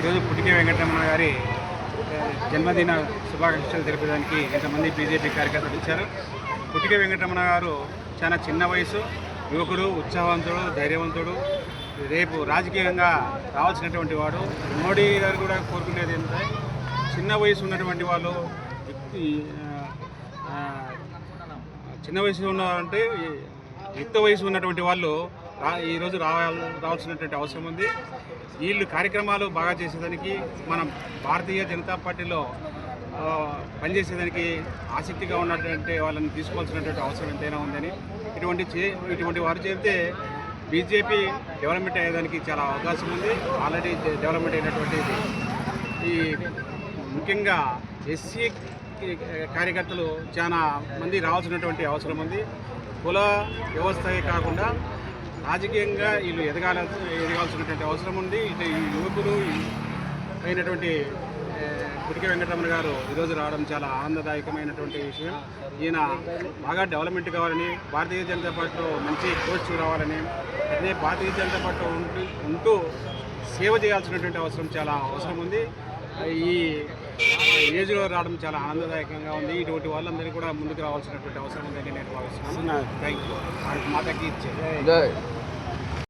ఈరోజు పుట్టికే వెంకటరమణ గారి జన్మదిన శుభాకాంక్షలు తెలిపడానికి ఇంతమంది బీజేపీ కార్యకర్తలు ఇచ్చారు. పుట్టికే వెంకటరమణ గారు చాలా చిన్న వయసు, యువకుడు, ఉత్సాహవంతుడు, ధైర్యవంతుడు, రేపు రాజకీయంగా రావాల్సినటువంటి వాడు. మోడీ గారు కూడా కోరుకునేది ఏంటంటే చిన్న వయసు ఉన్నటువంటి వాళ్ళు, చిన్న వయసు ఉన్నవారంటే యుక్త వయసు ఉన్నటువంటి వాళ్ళు ఈరోజు రావాల్సినటువంటి అవసరం ఉంది. వీళ్ళు కార్యక్రమాలు బాగా చేసేదానికి మనం భారతీయ జనతా పార్టీలో పనిచేసేదానికి ఆసక్తిగా ఉన్నటువంటి వాళ్ళని తీసుకోవాల్సినటువంటి అవసరం ఎంతైనా ఉందని, ఇటువంటి వారు చేరితే బీజేపీ డెవలప్మెంట్ అయ్యేదానికి చాలా అవకాశం ఉంది. ఆల్రెడీ డెవలప్మెంట్ అయినటువంటిది. ఈ ముఖ్యంగా ఎస్సీ కార్యకర్తలు చాలా మంది రావాల్సినటువంటి అవసరం ఉంది. కుల వ్యవస్థే కాకుండా రాజకీయంగా వీళ్ళు ఎదగాల్సినటువంటి అవసరం ఉంది. ఇటు ఈ యువకులు అయినటువంటి పుట్టికే వెంకటరమణ గారు ఈరోజు రావడం చాలా ఆనందదాయకమైనటువంటి విషయం. ఈయన బాగా డెవలప్మెంట్ కావాలని, భారతీయ జనతా పార్టీలో మంచి పోస్ట్ రావాలని, అదే భారతీయ జనతా పార్టీలో ఉంటూ సేవ చేయాల్సినటువంటి అవసరం చాలా అవసరం ఉంది. ఈ ఏజ్లో రావడం చాలా ఆనందదాయకంగా ఉంది. ఇటువంటి వాళ్ళందరినీ కూడా ముందుకు రావాల్సినటువంటి అవసరం ఉందని నేను భావిస్తున్నాను. Thank you. మాటకి ఇచ్చే